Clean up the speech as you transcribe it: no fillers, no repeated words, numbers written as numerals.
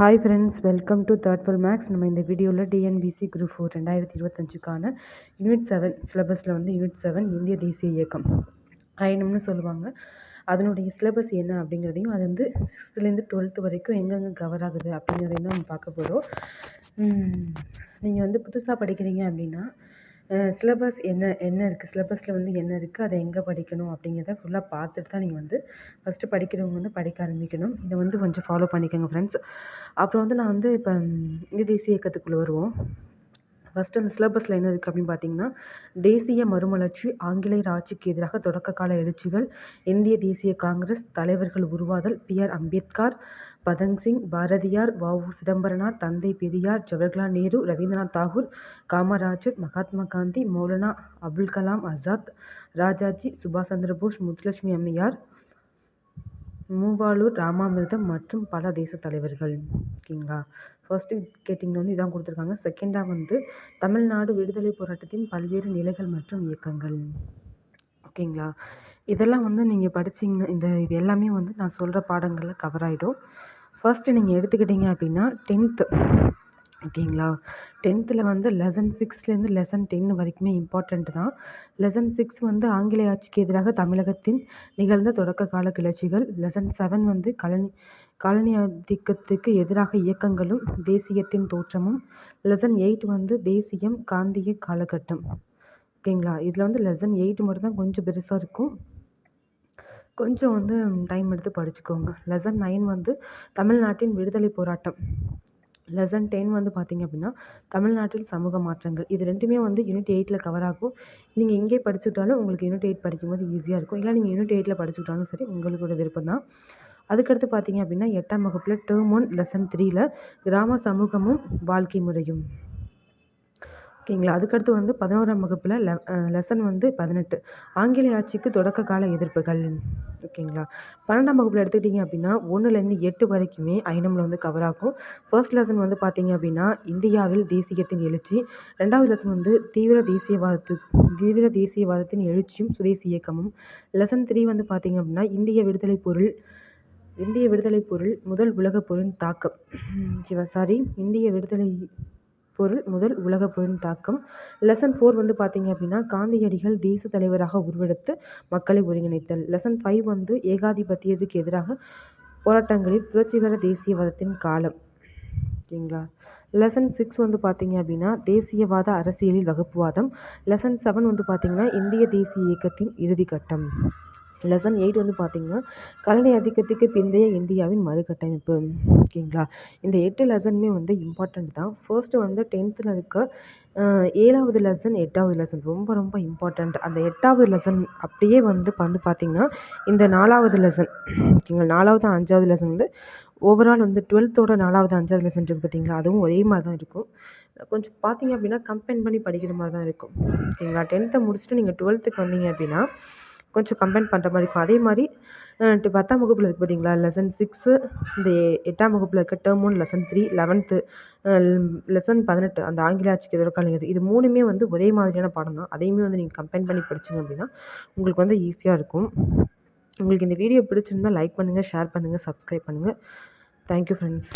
Hi friends, welcome to third twelve max. நம்ம இந்த வீடியோவில் டிஎன்பிசி குரூப் 4 2025க்கான யூனிட் 7 சிலபஸில் வந்து யூனிட் 7 இந்திய தேசிய இயக்கம் ஐஎன்எம்னு சொல்லுவாங்க. அதனுடைய சிலபஸ் என்ன அப்படிங்கிறதையும் அது வந்து 6th-லேருந்து 12th வரைக்கும் எங்கெங்கே கவர் ஆகுது அப்படிங்கிறதையும் தான் நம்ம பார்க்க போகிறோம். நீங்கள் வந்து புதுசாக படிக்கிறீங்க அப்படின்னா சிலபஸ் என்ன இருக்குது, சிலபஸில் வந்து என்ன இருக்குது, அதை எங்கே படிக்கணும் அப்படிங்கிறத ஃபுல்லாக பார்த்துட்டு தான் நீங்கள் வந்து ஃபஸ்ட்டு படிக்கிறவங்க வந்து படிக்க ஆரம்பிக்கணும். இதை வந்து கொஞ்சம் ஃபாலோ பண்ணிக்கோங்க ஃப்ரெண்ட்ஸ். அப்புறம் வந்து நான் வந்து இப்போ இந்திய தேசிய இயக்கத்துக்குள்ளே வருவோம். ஃபஸ்ட்டு அந்த சிலபஸில் என்ன இருக்குது அப்படின்னு பார்த்தீங்கன்னா, தேசிய மறுமலர்ச்சி, ஆங்கிலேயர் ஆட்சிக்கு எதிராக தொடக்க கால எழுச்சிகள், இந்திய தேசிய காங்கிரஸ், தலைவர்கள் உருவாதல், பி.ஆர். அம்பேத்கர், பதங் சிங், பாரதியார், வ.உ. சிதம்பரனார், தந்தை பெரியார், ஜவஹர்லால் நேரு, ரவீந்திரநாத் தாகூர், காமராஜர், மகாத்மா காந்தி, மௌலானா அபுல் கலாம் ஆசாத், ராஜாஜி, சுபாஷ் சந்திரபோஸ், முத்துலட்சுமி அம்மையார், மூவாலூர் ராமாமிர்தம் மற்றும் பல தேச தலைவர்கள். ஓகேங்களா? ஃபர்ஸ்ட்டு கேட்டிங்கன்னா வந்து இதான் கொடுத்துருக்காங்க. செகண்டாக வந்து தமிழ்நாடு விடுதலை போராட்டத்தின் பல்வேறு நிலைகள் மற்றும் இயக்கங்கள். ஓகேங்களா? இதெல்லாம் வந்து நீங்கள் படிச்சிங்கன்னா இது எல்லாமே வந்து நான் சொல்கிற பாடங்களில் கவர் ஆகிடும். ஃபர்ஸ்ட்டு நீங்கள் எடுத்துக்கிட்டிங்க அப்படின்னா 10th. ஓகேங்களா? 10th வந்து லெசன் 6லேருந்து லெசன் 10 வரைக்குமே இம்பார்ட்டண்ட் தான். லெசன் 6 வந்து ஆங்கிலேய ஆட்சிக்கு எதிராக தமிழகத்தின் நிகழ்ந்த தொடக்க கால கிளர்ச்சிகள். லெசன் 7 வந்து காலனி ஆதிக்கத்துக்கு எதிராக இயக்கங்களும் தேசியத்தின் தோற்றமும். லெசன் 8 வந்து தேசியம் காந்திய காலகட்டம். ஓகேங்களா? இதில் வந்து லெசன் 8 மட்டும்தான் கொஞ்சம் பெருசாக இருக்கும், கொஞ்சம் வந்து டைம் எடுத்து படிச்சுக்கோங்க. லெசன் 9 வந்து தமிழ்நாட்டின் விடுதலை போராட்டம். லெசன் 10 வந்து பார்த்திங்க அப்படின்னா தமிழ்நாட்டில் சமூக மாற்றங்கள். இது ரெண்டுமே வந்து யூனிட் 8ல் கவர் ஆகும். நீங்கள் எங்கே படிச்சுக்கிட்டாலும் உங்களுக்கு யூனிட் 8 படிக்கும்போது ஈஸியாக இருக்கும். இல்லை நீங்கள் யூனிட் 8ல் படிச்சுக்கிட்டாலும் சரி, உங்களோட விருப்பம் தான். அதுக்கடுத்து பார்த்திங்க அப்படின்னா 8ஆம் வகுப்பில் டேர்ம் 1 லெசன் 3ல் கிராம சமூகமும் வாழ்க்கை முறையும். ஓகேங்களா? அதுக்கடுத்து வந்து 11ஆம் வகுப்பில் லெசன் வந்து 18 ஆங்கிலேய ஆட்சிக்கு தொடக்க கால எதிர்ப்புகள். ஓகேங்களா? 12ஆம் வகுப்பில் எடுத்துக்கிட்டிங்க அப்படின்னா 1லேருந்து 8 வரைக்குமே ஐஎன்எம்மில் வந்து கவர் ஆகும். ஃபர்ஸ்ட் லெசன் வந்து பார்த்திங்க அப்படின்னா இந்தியாவில் தேசியத்தின் எழுச்சி. 2வது லெசன் வந்து தீவிர தேசியவாதத்தின் எழுச்சியும் சுதேசி இயக்கமும். லெசன் 3 வந்து பார்த்திங்க அப்படின்னா இந்திய விடுதலை பொருள் முதல் உலகப் போரின் தாக்கம். இந்திய விடுதலை பொருள் முதல் உலகப் போரின் தாக்கம். லெசன் 4 வந்து பார்த்திங்க அப்படின்னா காந்தியடிகள் தேச தலைவராக உருவெடுத்து மக்களை ஒருங்கிணைத்தல். லெசன் 5 வந்து ஏகாதிபத்தியத்துக்கு எதிராக போராட்டங்களில் புரட்சிகர தேசியவாதத்தின் காலம். ஓகேங்களா? லெசன் 6 வந்து பார்த்திங்க அப்படின்னா தேசியவாத அரசியலில் வகுப்புவாதம். லெசன் 7 வந்து பார்த்திங்கன்னா இந்திய தேசிய இயக்கத்தின் இறுதிக்கட்டம். லெசன் 8 வந்து பார்த்திங்கன்னா கலனி ஆதிக்கத்துக்கு பிந்தைய இந்தியாவின் மறுகட்டமைப்பு. ஓகேங்களா? இந்த 8 லெசனுமே வந்து இம்பார்ட்டண்ட் தான். ஃபர்ஸ்ட்டு வந்து 10th இருக்க 7வது லெசன் 8வது லெசன் ரொம்ப ரொம்ப இம்பார்ட்டண்ட். அந்த 8வது லெசன் அப்படியே வந்து பார்த்திங்கன்னா இந்த 4வது லெசன். ஓகேங்களா? 4வது 5வது லெசன் வந்து ஓவரால் வந்து 12th-ஓட 4வது 5வது லெசன் இருக்குது பார்த்தீங்களா, அதுவும் ஒரே மாதிரி தான் இருக்கும். கொஞ்சம் பார்த்திங்க அப்படின்னா கம்பைன் பண்ணி படிக்கிற மாதிரி தான் இருக்கும். ஓகேங்களா? 10th முடிச்சுட்டு நீங்கள் 12th வந்தீங்க அப்படின்னா கொஞ்சம் கம்பைன் பண்ணுற மாதிரி இருக்கும். அதே மாதிரி 10ஆம் வகுப்பில் இருக்குது பார்த்தீங்களா லெசன் 6, இந்த 8ஆம் வகுப்பில் இருக்க டேர்ம் 1 லெசன் 3, 11th லெசன் 18 அந்த ஆங்கில ஆட்சிக்கு எதிர்க்கால இது 3மே வந்து ஒரே மாதிரியான பாடம் தான். அதையுமே வந்து நீங்கள் கம்பைன் பண்ணி படிச்சிங்க அப்படின்னா உங்களுக்கு வந்து ஈஸியாக இருக்கும். உங்களுக்கு இந்த வீடியோ பிடிச்சிருந்தால் லைக் பண்ணுங்கள், ஷேர் பண்ணுங்கள், சப்ஸ்கிரைப் பண்ணுங்கள். Thank you friends.